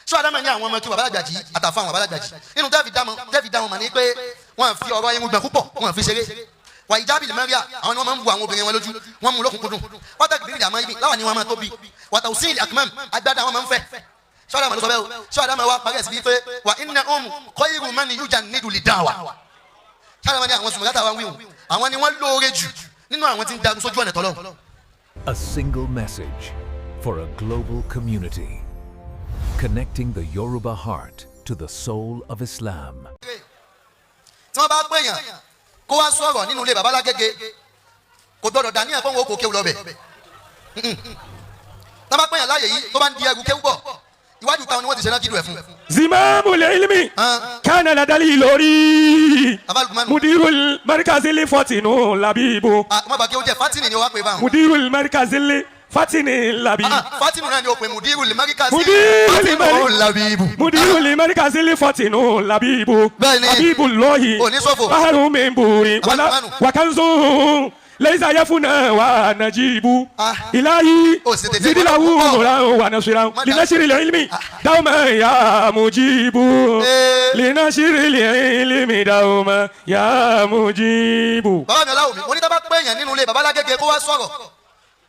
Sheikh Adam ní àwọn ọmọ kí babalagbaji àtàfà àwọn babalagbaji nínú tẹ́fì dáhùn mà ní pé wọ́n fi ọ̀rọ̀ irun gbẹ̀ púpọ̀ wọ́n fi ṣeré wà ìjábìlì mẹ́ríà àwọn ni wọ́n máa ń bu àwọn obìnrin wọn lójú wọ́n mú lókùnkúndùn wọ́n tẹ́kì bírídì àmọ́ ibi láwọn ni wọ́n máa tóbi wàtà òsín ilẹ̀ àkùmẹ́m agbádá wọn máa ń fẹ́ Sheikh Adam ló sọ bẹ́ẹ̀ o Sheikh Adam wa parí ẹ̀sìn wípé wà iná khayru man yujannidu lidawa Sheikh Adam ní àwọn sùnmùgátà wa wíwù àwọn ni wọ́n lóore jù nínú àwọn tí ń dagun sójú ọ̀nà tọ́lọ́. A single message for a global community, connecting the Yoruba heart to the soul of Islam. tí wọ́n bá pè yàn kó wá sọ̀rọ̀ nínú ilé babalágége kò gbọ́dọ̀ dání ẹ̀fọ́ wọn kò kéwù lọ́bẹ̀ tí wọ́n bá pè yàn láàyè yìí tó bá ń di ẹrù kéwù bọ̀ iwájú táwọn ni wọ́n ti ṣe náà kílù ẹ̀ fún. Zimamul ilmi kana Adam-al-ilory mudirul markazil fatinu labibu. má bàa kí o jẹ fatini ni o wá pè báwọn. mudirul markazil fatini labibu. fatinu náà ni o pè mudirul markazil mudirul labibu. mudirul markazil fatinu labibu. bẹ́ẹ̀ni Habibullahi onísòfò baharun min buri wa kanzun laysa yafuna wa najibu. ilahi zidilahu nuran wa nasiran linashiril ilmi dawma ya mujibu. linashiril ilmi dawma ya mujibu. bàbá mi ọláwùmí mo ní tá bá pè yàn nínú ilé babalágége kó wá sọ̀rọ̀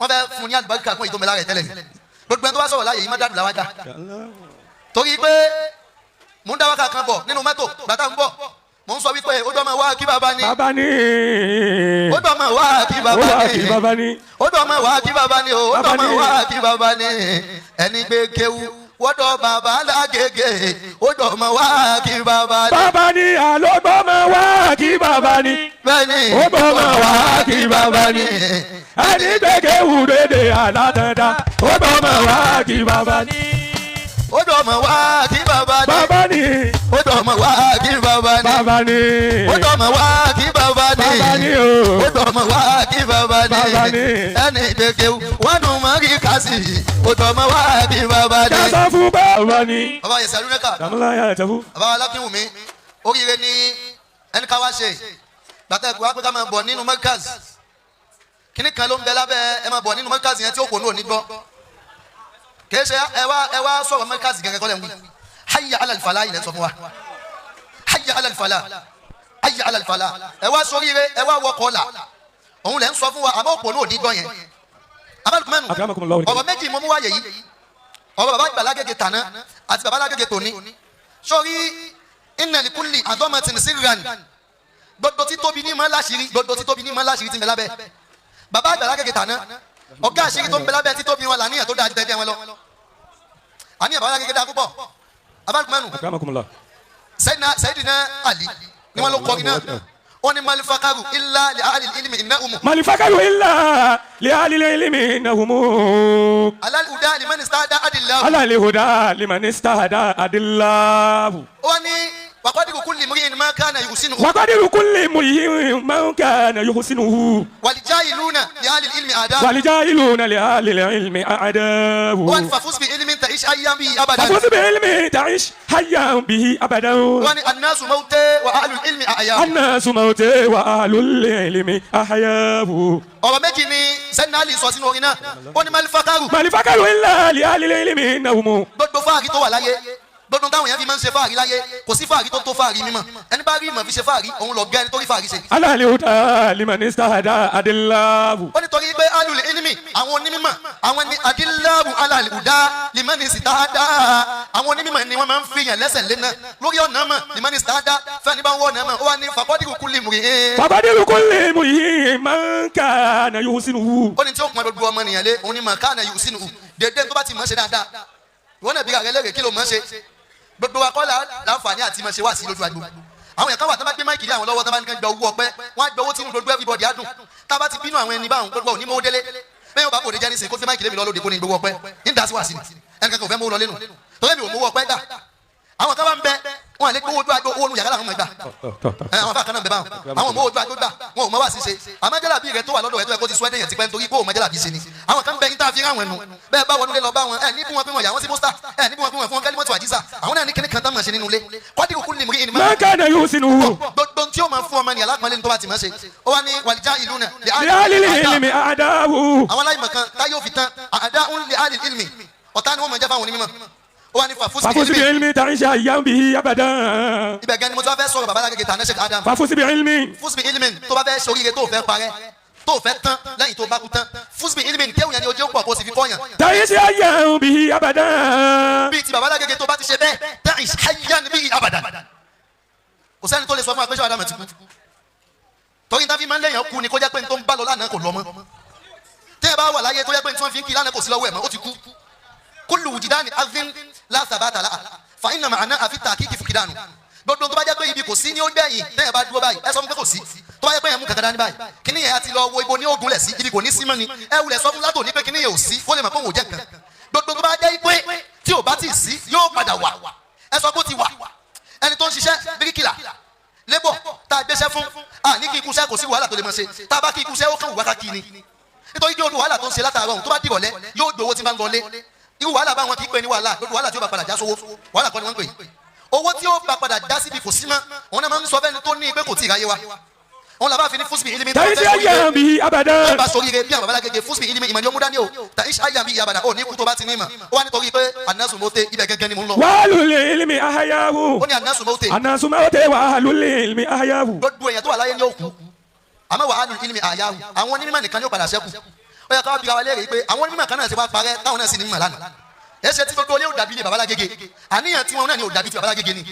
wọ́n fẹ́ fún ní àlùbáríkà fún ìtòmẹ́lá rẹ̀ tẹ́lẹ̀ ni gbogbo ẹni tó wá sọ̀rọ̀ láàyè yìí má dàdú làwọn ajá torí pé mò ń dá wákà kan bọ̀ nínú mọ́tò bàtà ń bọ̀ mò ń sọ wípé ó dọ́mọ wá kí bàbá ní. bàbá ní. ó dọ́mọ wá kí bàbá ní. ó dọ́mọ wá kí bàbá ní. ó dọ́mọ wá kí bàbá ní. ẹni gbé kéwú wọ́dọ̀ bàbá lágége ó dọ́mọ wá kí bàbá ní. bàbá ní àlọ́ dọ́mọ wá kí bàbá ní. bẹ́ẹ̀ni ó dọ́mọ wá kí bàbá ní. ẹni gbé kéwú dédé alátẹ̀dá ó dọ́mọ wá kí bàbá ní. ó dọ́mọ wá kí bàbá ní. bàbá ní. ó dọ́mọ wá kí bàbá ní. bàbá ní. ó dọ́mọ wá kí bàbá ní. bàbá ní o. ó dọ́mọ wá kí bàbá ní. bàbá ní. ẹni gbèké wọ́n nù mọ́ kí kásì ó dọ́mọ wá kí bàbá ní. yàtọ̀ fún bàbá ní. bàbá yẹn sẹ́lú nẹ́ka. dàmúlá yàtọ̀ fún. bàbá alákínwùmí oríire ní ẹni ká wá ṣe gbàtà ẹ̀kọ́ wá pé ká máa bọ̀ nínú mẹ́kàz kíní kan ló ń bẹ lábẹ́ ẹ máa bọ̀ nínú mẹ́kàz yẹn tí ó kò ní òní gbọ́ kìí ṣe ẹ wá sọ̀rọ̀ mẹ́kàz gẹ́gẹ́ kọ́lẹ̀ ń wí hayya ala al-falah ilẹ̀ sọ fún wa hayya ala al-falah hayya ala al-falah ẹ wá sóríire ẹ wá wọkọ̀ ọ̀la òun lẹ̀ ń sọ fún wa àmọ́ òpó ní òní gbọ́ yẹn abẹ́lùmẹ́nu ọ̀rọ̀ méjì mo mú wáyé yìí ọ̀rọ̀ bàbá Ìgbàlágége tàná àti bàbá Lágége tòní sórí inna li kulli adamatin sirran gbogbo títóbi ní mọ́ láṣìírí gbogbo títóbi ní mọ́ láṣìírí ti ń bẹ lábẹ́ bàbá Ìgbàlágége tàná ọ̀gá àṣírí tó ń bẹ lábẹ́ títóbi wọn làníyàn tó dáa tẹ́tẹ́ wọn lọ àníyàn bàbá Lágége dáa púpọ̀ abálùmẹ́nu Sayyidina Ali ni wọ́n ló kọ́ iná wọ́n ní malifakaru illa li ahli ilmi innahum. malifakaru illa li ahli ilmi innahum. alal huda liman istahada adillahu. alal huda liman istahada adillahu. wọ́n ní waqadiru kulli mri'in ma kana yuhsinuhu. waqadiru kulli mri'in ma kana yuhsinuhu. walijahiluna li ahli ilmi a'da. walijahiluna li ahli ilmi a'da. wọ́n ní fafus bi ilmin ta'ish hayyan bihi abadan. fafus bi ilmin ta'ish hayyan bihi abadan. wọ́n ní annasu mawta wa ahlul ilmi ahya. annasu mawta wa ahlul ilmi ahya. ọ̀rọ̀ méjì ni Sayyidina Ali sọ sínú orin náà ó ní malifakaru. malifakaru illa li ahli ilmi innahum. gbogbo fáàrí tó wà láyé gbogbo táwọn yẹn fi máa ń ṣe fáàrí láyé kò sí fáàrí tó tó fáàrí mímọ́ ẹni bá rí ìmọ̀ fi ṣe fáàrí òun lọ gẹ́ ẹni tó rí fáàrí ṣe. alali uta liman istahada adillahu. ó ní torí pé alul ilmi àwọn onímọ̀ àwọn ní adillahu alali uda liman istahada àwọn onímọ̀ ni wọ́n máa ń fi yàn lẹ́sẹ̀ lẹ́nà lórí ọ̀nà mọ̀ liman istahada fẹ́ni bá ń wọ̀ ọ̀nà mọ̀ ó wà ní faqadiru kulli mri'in. faqadiru kulli mri'in man kana yuhsinuhu. ó ní tí ó kún gbogbo ọmọ nìyẹn lé òun ni man kana yuhsinuhu dédé tó bá ti mọ̀ ṣe dáadáa ìwọ náà bí rẹ̀ lérè kí ló mọ̀ ṣe gbogbo wa kọ́ láǹfààní àti máa ṣe wá sí lójú agbo àwọn yẹn kan wà tó bá gbé máìkì lé àwọn lọ́wọ́ tó bá ní gba owó ọpẹ́ wọ́n á gba owó tí inú gbogbo everybody á dùn tá a bá ti bínú àwọn ẹni báwọn gbogbo òní mọ́wó délé bẹ́ẹ̀ yóò bá kò dé jẹ́ nísìnyí kó fi máìkì lé mi lọ lóde kó ní gbogbo ọpẹ́ ní dá sí wá sí ni ẹnì kan kò fẹ́ mọ́wó lọ lẹ́nu torí mi ò mọ́wó ọpẹ́ gbà àwọn kan bá ń bẹ wọn lè gbowó ojú agbo owó nu yàrá làwọn gbà àwọn afá kan náà bẹ báwọn àwọn mọ́wó ojú agbo gbà wọn ò mọ́ wá sí ṣe àmọ́jẹ́lá bí rẹ tó wà lọ́dọ̀ rẹ tó yẹ kó ti sún ẹ́dẹ̀yàn ti pẹ́ nítorí pé òun mọ́jẹ́lá bí ṣe ni àwọn kan bẹ yín tá a fi ráwọn ẹnu bẹ́ẹ̀ bá wọnú lé lọ bá wọn ẹ ní bí wọn pín wọn yà wọn sí pósítà ẹ ní bí wọn pín wọn fún wọn kẹ́límọ́tò àjíṣà àwọn náà ní kíní kan tán mọ̀ ṣe nínú ilé qadiru kulli mri'in ma kana yuhsinuhu. gbogbo tí ó máa fún ọmọ ní alápọ̀nlé tó bá ti máa ṣe ó wá ní walijahiluna li ahli ilmi a'dahu. àwọn aláìmọ̀ kan tá yóò fi tán a'da'un li ahli ilmi ọ̀tá ni wọ́n máa jẹ́ fáwọn onímọ̀ ó wà ní fafusi bi ilmi ta'isha ayyam bihi abadan. ibẹ̀ gan ni mo tún bá fẹ́ sọ̀rọ̀ bàbá alágége tà ní Sheikh Adam. fafusi bi ilmi. fúsbì ilmin tó bá fẹ́ sóríire tó fẹ́ parẹ́ tó fẹ́ tán lẹ́yìn tó bá kú tán fúsbì ilmin kéwù yẹn ni ojú pọ̀ kó sì fi kọ́yàn. ta'isha ayyam bihi abadan. bíi ti bàbá alágége tó bá ti ṣe bẹ́ẹ̀ ta'ish hayyan bihi abadan. kò sẹ́ni tó lè sọ fún wa pé Sheikh Adam ti kú. torí náà fi máa ń lẹ́yìn kú ni kó jẹ́ pé n tó ń bá lọ lánàá kò lọ mọ́. tẹ́ ẹ bá wà láyé tó jẹ́ pé n tí wọ́n fi ń kí lánàá kò sí lọ́wọ́ ẹ̀ mọ́ ó ti kú. kullu wujidani adhin la thabata la fa inna ma'ana afi tahqiqi fikidanu. gbogbo tó bá jẹ́ pé ibi kò sí ní ó gbẹ̀yìn tẹ́ ẹ bá dúró báyìí ẹ sọ fún pé kò sí. tó bá jẹ́ pé yẹn mú kankan dání báyìí kíní yẹn àti lọ wo ibo ní ogun lẹ̀ sí ibi kò ní sí mọ́ ni ẹ wulẹ̀ sọ fún látò ní pé kíní yẹn ò sí kó lè mọ̀ pé òun ò jẹ́ nǹkan. gbogbo tó bá jẹ́ pé tí ò bá ti sí yóò padà wà ẹ sọ pé ó ti wà. ẹni tó ń ṣiṣẹ́ bíríkìlà lébọ̀ tá a gbéṣẹ́ fún ní kí ikúṣẹ́ kò sí wàhálà tó lè mọ̀ ṣe tá a bá kí ikúṣẹ́ ó kàn wá ká kí ni nítorí kí olú wàhálà tó ń ṣe látàárọ̀ ohun tó bá dìrọ̀lẹ́ yóò gbowó tí bá ń lọlé irú wàhálà báwọn kì í pè ní wàhálà lórí wàhálà tí ó bá padà já sówó wàhálà kọ́ ni wọ́n ń pè owó tí ó bá padà já síbi kò sí mọ́ wọn náà máa ń sọ bẹ́ẹ̀ ni tó ní pé kò tí ì ráyé wa wọn làbá fi ní fúsbì ilimi tó ta'isha ayyam bihi abadan. bá sórí rẹ bí àwọn babalá gẹ́gẹ́ fúsbì ilimi ìmọ̀ ni ó mú dání o ta'isha ayyam bihi abadan ó ní kú tó bá ti ní ìmọ̀ ó wá nítorí pé anasu mote ibẹ̀ gẹ́gẹ́ ni mò ń lọ. wàhálùl ilmi ahyahu. ó ní anasu mote anasu mote wàhálùl ilmi ahyahu. gbogbo èèyàn tó wà láyé ní òkú àmọ́ wàhálùl ilmi ahyahu àwọn onímọ̀ nìkan ni ó padà ṣẹ́kù ó yẹ ká bí wa léèrè pé àwọn onímọ̀ kan náà ti wá parẹ́ táwọn náà sì ní mọ̀ lánàá ẹsẹ̀ tí gbogbo olé ò dàbí ilé babalá gẹ́gẹ́ àníyàn tí wọn náà ni ò dàbí ti babalá gẹ́gẹ́ ni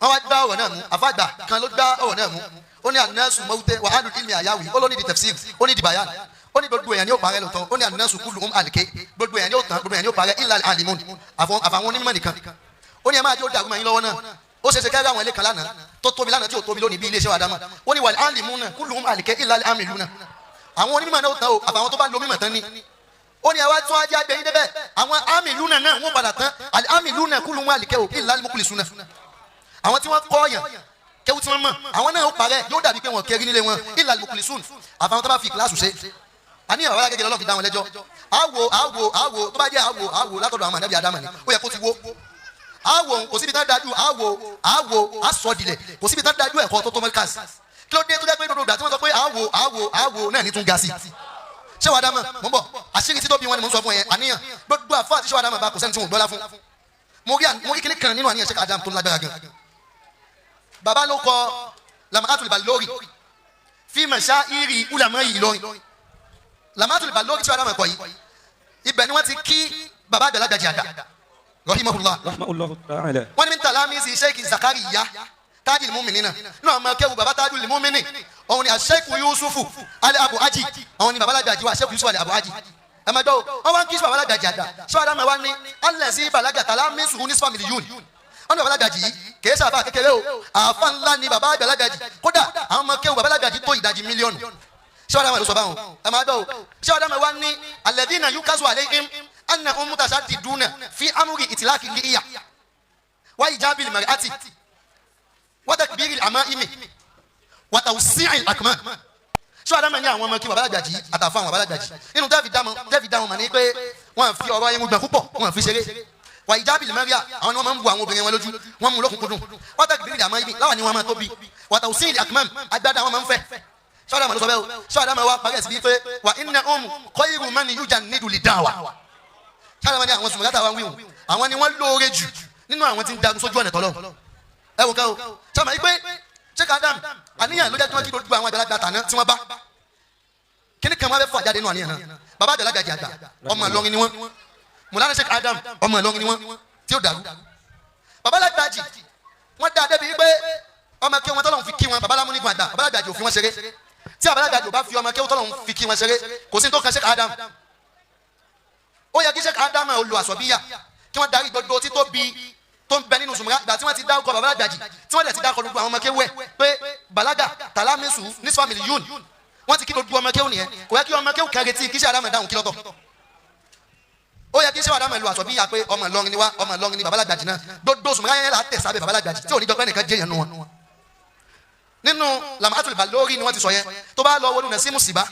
wọ́n wá gbá ọ̀rọ̀ náà mú àfàgbà kan ló gbá ọ̀rọ̀ náà mú ó ní anasu mawute wàhálùl ilmi ahyahu ó ló ní di tafsir ó ní di bayan ó ní gbogbo èèyàn ni ó parẹ́ lóòótọ́ ó ní anasu kulluhum alike gbogbo èèyàn ni ó tán gbogbo èèyàn ni ó parẹ́ illa alimun àfàwọn onímọ̀ nìkan ó ní ẹ máa jẹ́ ó dàrú mọ́ yín lọ́wọ́ náà ó ṣeéṣe kẹ́rẹ́ àwọn ilé kan lánàá tó tóbi lánàá tí ò tóbi lónìí bí ilé iṣẹ́ wa dámọ̀ ó ní wal alimuna kulluhum alike illa amiluna àwọn onímọ̀ náà ó tán o àfàwọn tó bá lo mímọ̀ tán ni ó ní ẹ wá tún ajé agbẹ̀yìn débẹ̀ àwọn amiluna náà wọ́n padà tán al amiluna kulluhum alike o illa mukhlisuna àwọn tí wọ́n kọ́ yàn kéwù tí wọ́n mọ̀ àwọn náà ó parẹ́ yóò dàbí pé wọ́n kẹ́rí nílé wọn illa mukhlisun àfàwọn tó bá fi kíláàsù ṣe àníyàn bàbá gẹ́gẹ́ lọ́lọ́ fi dá wọn lẹ́jọ́ àwò tó bá jẹ́ àwò látọ̀dọ̀ àwọn ànábì Ádámù ni ó yẹ kó ti wó àwò kò síbi tá dájú àwò àsọdìlẹ̀ kò síbi tá dájú ẹ̀kọ́ tó tó mẹ́kàsì kí ló dé tó jẹ́ pé gbogbo ìgbà tí wọ́n sọ pé àwò náà ní tún ga sí ṣé wàá dámọ̀ mọ̀ ń bọ̀ àṣírí tí tó bí wọn ni mò ń sọ fún yẹn àníyàn gbogbo àfọ àti ṣé wàá dámọ̀ bá kò sẹ́ni tí wọ́n gbọ́lá fún mo rí kíní kan nínú àníyàn Sheikh Adam tó lágbára gan bàbá ló kọ Lawani Sheik fi mashairi ulama Ìlọrin Lawani Sheik tí wàá dámọ̀ kọ yìí ibẹ̀ ni wọ́n ti kí bàbá àgbàlagbà jàdá rahimahullah wọ́n ní min talamisi Sheikh Zakariya tajul mu'minina náà máa kẹ́wù bàbá tajul mu'minin òun ni Sheikh Yusufu ali Abu Haji òun ni babalá gàjí wa Sheikh Yusufu ali Abu Haji ẹ máa gbọ́ wọ́n wá ń kí babalá gàjí àdá ṣọ́ọ́dá máa wá ní alẹ́sí balaga talamisu ní family yun wọ́n ní babalá gàjí yìí kì í ṣàfà kékeré o àfa ńlá ni bàbá babalá gàjí kódà àwọn ọmọ kẹ́wù babalá gàjí tó ìdajì mílíọ̀nù ṣọ́ọ́dá máa lọ sọ báwọn ẹ máa gbọ́ ṣọ́ọ́dá máa wá ní alladhina yukazu alayhim annahum mutasaddiduna fi amri itlaqi liya wa ijabil mar'ati wa takbiril amaimi wa tawsi'il akmam ṣé Adamu ní àwọn ọmọ kí babalá gàjí àtàfà àwọn babalá gàjí inú tẹ́ẹ̀fì dáhùn mà ní pé wọ́n fi ọ̀rọ̀ ẹ̀yìn gbọ̀n púpọ̀ wọ́n fi ṣeré wà ijabil mar'a àwọn ni wọ́n máa ń bu àwọn obìnrin wọn lójú wọ́n mú lọ́kùnkúndùn wa takbiril amaimi láwọn ni wọ́n máa tóbi wa tawsi'il akmam agbádá wọn máa ń fẹ́ ṣé Adamu ló sọ bẹ́ẹ̀ o ṣé Adamu wa parí ẹ̀ sí pé wa innahum khayru man yujannidu lid-da'wa sára wọn ni àwọn sùnmùgátà wa ń wíwù àwọn ni wọ́n lóore jù nínú àwọn tí ń dagun sójú ọ̀nà tọ́lọ́ ẹ wò ká o sábà yìí pé Sheikh Adam àníyàn ló jẹ́ kí wọ́n kí gbogbo àwọn àgbàlagbà tàná tí wọ́n bá kíní kan wọ́n fẹ́ fọ àjáde nínú àníyàn náà bàbá àgbàlagbà jẹ àgbà ọmọ Ìlọrin ni wọ́n Mùlánà Sheikh Adam ọmọ Ìlọrin ni wọ́n tí ó dàrú bàbá àgbàlagbà jì wọ́n dá débi pé ọmọ kí wọn tọ́lọ̀ fi kí wọn bàbá Lamunigun àgbà bàbá àgbàlagbà jò fi wọn ṣeré tí bàbá àgbàlagbà bá fi ọmọ kí wọn tọ́lọ̀ fi kí wọn ṣeré kò sí tó kan Sheikh Adam ó yẹ kí Sheikh Adam olù àsọ̀bíyà kí wọ́n darí gbogbo tí tó bi tó ń bẹ nínú sùnmùrà ìgbà tí wọ́n ti dá ọkọ̀ bàbá àgbàjì tí wọ́n lè ti dá ọkọ̀ gbogbo àwọn ọmọ kéwẹ́ pé balaga talamisu ní family yun wọ́n ti kí gbogbo ọmọ kéwù nìyẹn kò yẹ kí ọmọ kéwù kan retí kí Sheikh Adam dáhùn kí lọ́tọ̀ ó yẹ kí Sheikh Adam olù àsọ̀bíyà pé ọmọ Ìlọrin ni wá ọmọ Ìlọrin ni bàbá àgbàjì náà gbogbo sùnmùrà yẹn là tẹ̀ sábẹ́ bàbá àgbàjì tí ò ní jọ pé nìkan jẹ́ yẹn nu wọn nínú Lawani Sheik ni wọ́n ti sọ yẹn tó bá lọ wọnú nasimu siba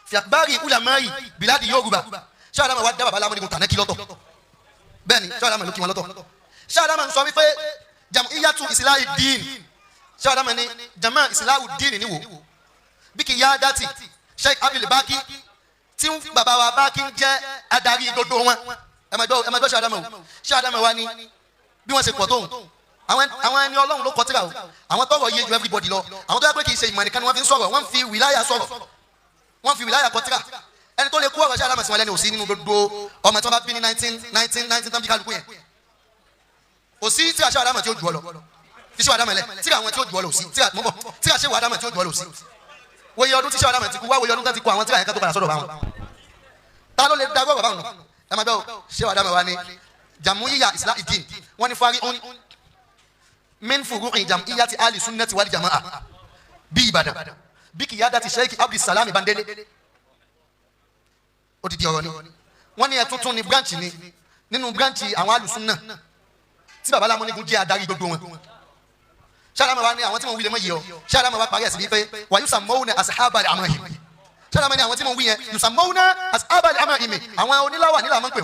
fi akhbari ulamai biladi Yoruba Sheikh Adam wa dá bàbá Lamunigun tàná kí lọ́tọ̀ bẹ́ẹ̀ni Sheikh Adam ló kí wọn lọ́tọ̀ Sheikh Adam sọ wípé jam'iyatu islahi din Sheikh Adam ní jama islahu din ni wo bí kì í yá dátì Sheikh Abdul Baki tí bàbá wa Baki jẹ́ adarí gbogbo wọn ẹ máa gbọ́ Sheikh Adam Sheikh Adam wa ni bí wọ́n ṣe pọ̀ tóun àwọn ẹni Ọlọ́run ló kọ tírà o àwọn tọrọ yé ju everybody lọ àwọn tó yẹ pé kì í ṣe ìmọ̀ nìkan ni wọ́n fi ń sọ̀rọ̀ wọ́n fi wìláyà sọ̀rọ̀ wọ́n fi wìláyà kọ tírà ẹni tó lè kó ọ̀rọ̀ Sheikh Adam sí wọn lẹ́nu òsì nínú gbogbo ọmọ tí wọ́n bá bí ní 19 tán bí kálukú yẹn òsì tí Sheikh Adam tí ó jù ọ lọ tí Sheikh Adam lẹ tí àwọn tí ó jù ọ lọ òsì tí Sheikh Adam tí ó jù ọ lọ òsì wòye ọdún tí Sheikh Adam ti kú wá wòye ọdún tó ti kú àwọn tí àyẹ̀ká tó padà sọ̀rọ̀ báwọn ta ló lè dagbọ́ bàbá wọn ẹ máa bẹ́ o Sheikh Adam wa ni jamuyya islahidin wọ́n ní fari min furu'i jam'iyyati ahli sunnati wal jama'a bí Ìbàdàn bí qiyadati Sheikh Abdulsalam Bandele ó ti di ọ̀rọ̀ ni wọ́n ní ẹ tuntun ní branch ni nínú branch àwọn alùsùnà tí baba Lamunigun jẹ́ adarí gbogbo wọn Sheikh Adam wa ní àwọn tí mo wí lè mọ̀ yìí ọ Sheikh Adam wa parí ẹ̀sìn wípé wa yusammawna ashabal amahim Sheikh Adam ní àwọn tí mo wí yẹn yusammawna ashabal amahim àwọn Onilawani la máa ń pè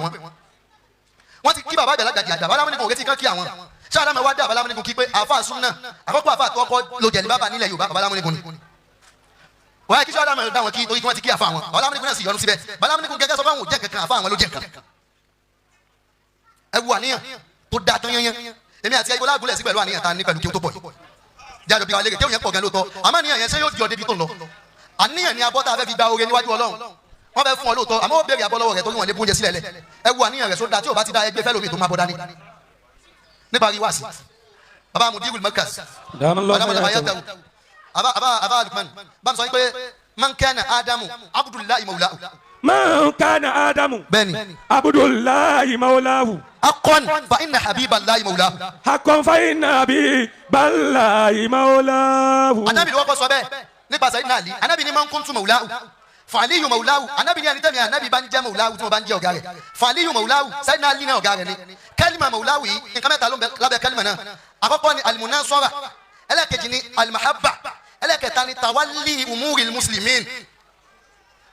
wọ́n ti kí baba àgbàlagbà di àgbà baba Lamunigun òkè ti kán kí àwọn Sheikh Adam wa dá baba Lamunigun kí pé àfa sunna àkọ́kọ́ àfa àtọ́kọ́ lo jẹ̀lì bàbá nílẹ̀ Yorùbá baba Lamunigun ni wọ́n yẹ kí Sheikh Adam dá wọn kí torí kí wọ́n ti kí àfa wọn baba Lamunigun náà sì yọnu síbẹ̀ baba Lamunigun gẹ́gẹ́ sọ fún àwọn òjẹ́ kankan àfa àwọn ló jẹ́ kankan ẹ wo àníyàn tó dáa tán yẹn èmi àti ẹgbẹ́ lágùnlẹ̀ sí pẹ̀lú àníyàn tá a ní pẹ̀lú kí ó tó pọ̀ yìí jáde bí wàá lè kéwòn yẹn pọ̀ gan lóòótọ́ àmọ́ àníyàn yẹn ṣé yóò di ọdẹ bí tó ń lọ àníyàn ni abọ́ tá a fẹ́ fi gba oore níwájú Ọlọ́run wọ́n fẹ́ fún ọ lóòótọ́ àmọ́ ó béèrè abọ́ lọ́wọ́ rẹ̀ tó ní wọn lè bóúnjẹ sílẹ̀ lẹ̀ ẹ wo àníyàn rẹ̀ sódà tí ò bá ti dá ẹgbẹ́ fẹ́ lómi tó máa bọ́ dání nípa rí wáàsí baba mudirul markaz aba Lukman bá mi sọ pé man kana Adamu Abdullahi maulahu man kana Adamu bẹ́ẹ̀ni Abdullahi maulahu haqqan fa inna habiballahi maulahu haqqan fa inna habiballahi maulahu. anabi ni wọ́n kọ́ sọ bẹ́ẹ̀ nípa Sayyidina Ali anabi ni man kuntu maulahu fàlíyù maulahu anabi ni anitẹ́mi anabi bá ń jẹ́ maulahu tí mo bá ń jẹ́ ọ̀gá rẹ̀ fàlíyù maulahu Sayyidina Ali náà ọ̀gá rẹ̀ ni kẹ́límà maulahu yìí nǹkan mẹ́ta ló ń bẹ lábẹ́ kẹ́límà náà àkọ́kọ́ ni alimunasara ẹlẹ́kejì ni alimahabba ẹlẹ́kẹta ni tawalli umuri muslimin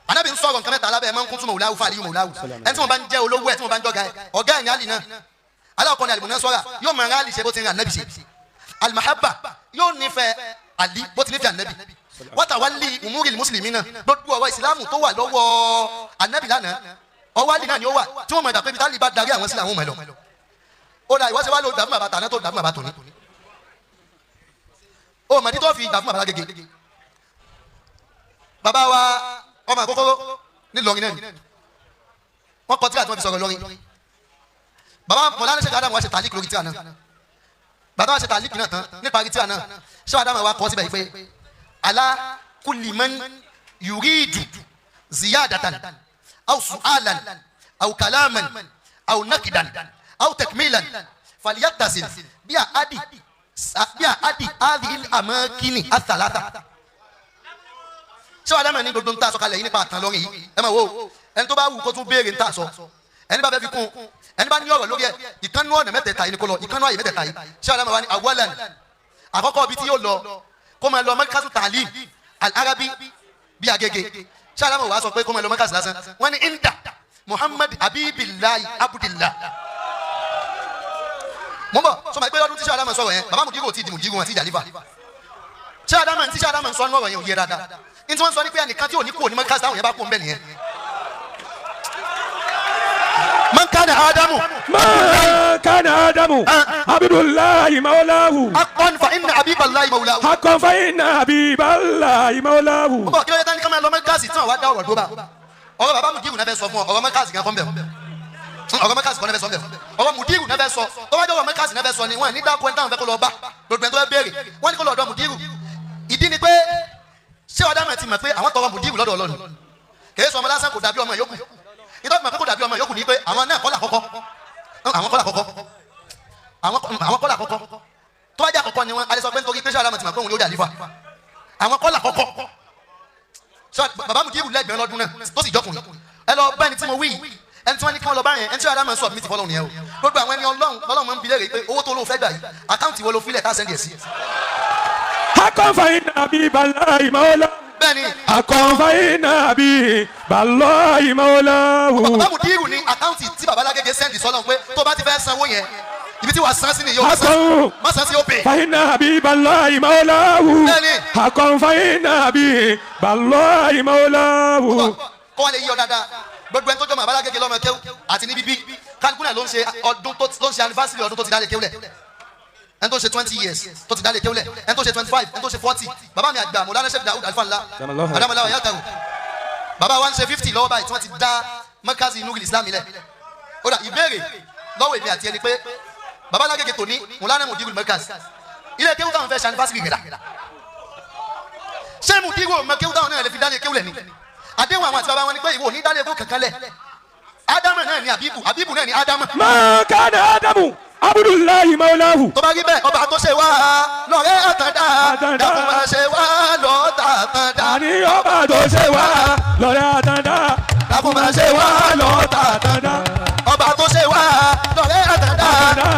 anabi ń sọ̀rọ̀ nǹkan mẹ́ta lábẹ́ man kuntu maulahu fàlíyù maulahu ẹni tí mo bá ń jẹ́ olówó ẹ̀ tí mo bá ń jọ́gá ẹ̀ ọ̀gá ẹ̀ ní Ali náà alákọ̀ọ́ ni alimunasara yóò mọ̀ Ali ṣe bó ti rìn anabi ṣe alimahabba yóò nífẹ̀ẹ́ Ali bó ti nífẹ̀ẹ́ anabi watawalli umuri muslimina gbogbo ọwọ́ ìsìlámù tó wà lọ́wọ́ anabi lánàá ọwọ́ Ali náà ni ó wà tí wọ́n mọ̀ ẹ̀dá pé bitali bá darí àwọn sílẹ̀ àwọn ọmọ ẹ̀ lọ ó dà ìwọ́sẹ̀ wá ló dàbí bàbá tàná tó dàbí bàbá tòní ó mọ̀ ní tó fi dàbí bàbá gègé bàbá wa ọmọ àkókò ní lọrin náà ni wọ́n kọ tíra tí wọ́n fi sọ̀rọ̀ lọrin bàbá mọ̀lá ní Sheikh Adam wa ṣe tàlíkì lórí tíra náà bàbá wa ṣe tàlíkì náà tán nípa tíra náà Sheikh Adam wa kọ síbẹ̀ yìí pé ala kulli man yuridu ziyadatan aw su'alan aw kalaman aw nakidan aw takmilan falyattasil bi adi hadhihi al-amakini athalatha Sheikh Adam ní gbogbo ń tà sọ kalẹ̀ yìí nípa àtàn lọ́rin yìí ẹ máa wo ẹni tó bá wù kó tún béèrè ń tà sọ ẹni bá fẹ́ fi kún ẹni bá ní ọ̀rọ̀ lórí ẹ̀ ìkànnú ọ̀nà mẹ́tẹ̀ẹ̀ta yìí ni kò lọ ìkànnú àyè mẹ́tẹ̀ẹ̀ta yìí Sheikh Adam wá ní awalan àkọ́kọ́ ibi tí yóò lọ kó máa lọ mẹ́kásù tàlím al-arabi bí agége Sheikh Adam wá sọ pé kó máa lọ mẹ́kásù lásán wọ́n ní inda Muhammad Habibillahi Abdillah mo ń bọ̀ sọ ma pé lọ́dún tí Sheikh Adam sọ̀rọ̀ yẹn bàbá Mudiru ò tí ì di Mudiru wọn ti jàlífà Sheikh Adam sọ ní ọ̀rọ̀ yẹn ò yẹ dáadáa ní tí wọ́n sọ ní pé ẹnìkan tí ò ní kú òní mẹ́kásù táwọn yẹn bá kú ń bẹ̀ nìyẹn. man kana Adamu Abdullahi maulahu haqqan fa inna habiballahi maulahu haqqan fa inna habiballahi maulahu. mo bọ̀ kí ló yẹ tán ní ká máa lọ mẹ́kásù tí wọ́n wá dá ọ̀rọ̀ dó bá ọ̀rọ̀ bàbá Mudiru náà fẹ́ sọ fún ọ ọ̀rọ̀ mẹ́kásù kan fọ́n bẹ̀ ọ̀rọ̀ mẹ́kásù kan náà fẹ́ sọ bẹ̀ ọ̀rọ̀ Mudiru náà fẹ́ sọ tó bá jẹ́ ọ̀rọ̀ mẹ́kásù náà fẹ́ sọ ni wọ́n ní dákú ẹni táwọn fẹ́ kó lọ bá gbogbo ẹni tó fẹ́ béèrè wọ́n ní kó lọ ọ̀dọ̀ Mudiru ìdí ni pé Sheikh Adam ti mọ̀ pé àwọn tọrọ Mudiru lọ́dọ̀ Ọlọ́run kèé sọ ọmọ lásán kò dàbí ọmọ yòókù ìtọ́ ìmọ̀ pé kò dàbí ọmọ yòókù ni pé àwọn náà kọ́là kọ́kọ́ tó bá jẹ́ àkọ́kọ́ ni wọ́n alẹ́ sọ pé nítorí pé Sheikh Adam ti mọ̀ pé òun yóò jà lífà àwọn kọ́là kọ́kọ́ bàbá Mudiru lẹ́gbẹ̀ẹ́ lọ́dún náà tó sì jọkùnrin ẹ lọ bá ẹni tí mo wí ẹni tí wọ́n ní kí wọ́n lọ bá yẹn ẹni tí Sheikh Adam sọ mí ti fọlọ́run yẹn o gbogbo àwọn ẹni Ọlọ́run máa ń bi léèrè pé owó tó lóun fẹ́ gbà yìí àkáǹtì wo ló filẹ̀ tá a sẹ́ndì ẹ̀ sí. haqqan fa inna habiballahi maulahu bẹ́ẹ̀ni haqqan fa inna habiballahi maulahu. bàbá Mudiru ní àkáǹtì tí bàbá Lágége sẹ́ndì sọ́lọ́run pé tó bá ti fẹ́ sanwó yẹn ibi tí wàá san sí ni yóò san sí òpè. fa inna habiballahi maulahu haqqan fa inna habiballahi maulahu. kọ́ wa lè yí ọ dáadáa gbogbo ẹni tó jọ mọ̀ Bàbá Lágége lọ́mọ kéwú àti ní bíbí kálukú náà ló ń ṣe ọdún tó ló ń ṣe anniversary ọdún tó ti dálé kéwlẹ̀ ẹni tó ṣe 20 years tó ti dálé kéwlẹ̀ ẹni tó ṣe 25 ẹni tó ṣe 40 bàbá mi àgbà Mawlana Sheikh Alfanla Adam Al-ilory bàbá wa ń ṣe 50 lọ́wọ́ báyìí tí wọ́n ti dá mọ́kàsí inú Islam ilẹ̀ ó dà ìbéèrè lọ́wọ́ èmi àti ẹni pé bàbá lágége tòní Mawlana Mudiru mọ́kàsí ilé kéwú táwọn fẹ́ ṣe anniversary rẹ̀ dà ṣé Mudiru mọ́ kéwú táwọn náà lè fi dálé kéwlẹ̀ ni àdéhùn àwọn àti bàbá wọn ni pé ìwọ ní dálé kéwú kankan lẹ̀ Adam náà ni Habibu náà ni Adam. Ma kana Adamu Abdullahi Maulahu. tó bá rí bẹ́ẹ̀ ọba tó ṣe wá lọ́rẹ́ àtàndá dákun máa ṣe wá lọ́ọ̀tà àtàndá. Àní ọba tó ṣe wá lọ́rẹ́ àtàndá dákun máa ṣe wá lọ́ọ̀tà àtàndá. ọba tó ṣe wá lọ́rẹ́ àtàndá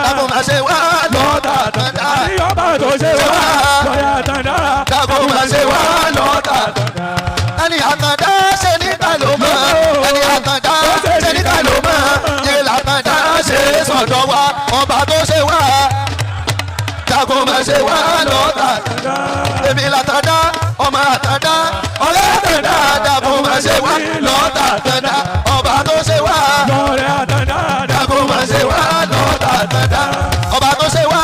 dákun máa ṣe wá lọ́ọ̀tà àtàndá. Àní ọba tó ṣe wá lọ́rẹ́ àtàndá dákun máa ṣe wá lọ́ọ̀tà àtàndá. ẹni àtàndá ṣe níta ló mọ̀ ẹni àtàndá ṣe níta ló mọ̀ yẹ látàndá ṣe sọ̀dọ̀ wa ọba tó ṣe wá dákun máa ṣe wá lọ́ọ̀tà àtàndá. èmi látàndá ọmọ àtàndá ọ̀rẹ́ àtàndá dákun máa ṣe wá lọ́ọ̀tà àtàndá. ọba tó ṣe wá lọ́rẹ́ àtàndá dákun máa ṣe wá lọ́ọ̀tà àtàndá. ọba tó ṣe wá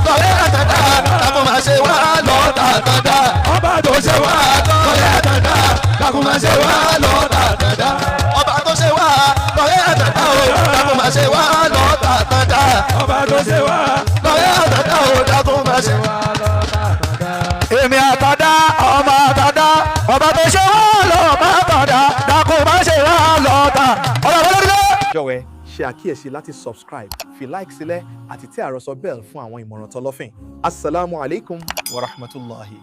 lọ́rẹ́ àtàndá dákun máa ṣe wá lọ́ọ̀tà àtàndá. ọba tó ṣe wá lọ́rẹ́ àtàndá dákun máa ṣe wá lọ́ọ̀tà àtàndá. ọba tó ṣe wá lọ́rẹ́ àtàndá o dákun máa ṣe wá lọ́ọ̀tà àtàndá. ọba tó ṣe wá lọ́rẹ́ àtàndá o dákun máa ṣe wá lọ́ọ̀tà àtàndá. èmi àtàndá ọmọ àtàndá ọba tó ṣe wá lọ́ọ̀tà àtàndá dákun máa ṣe wá lọ́ọ̀tà. jọ̀wọ́ ṣe àkíyèsí láti subscribe fi like sílẹ̀ àti tẹ àròsọ bell fún àwọn ìmọ̀ràn tọlọ́fìn. Assalamu alaikum wa rahmatullahi.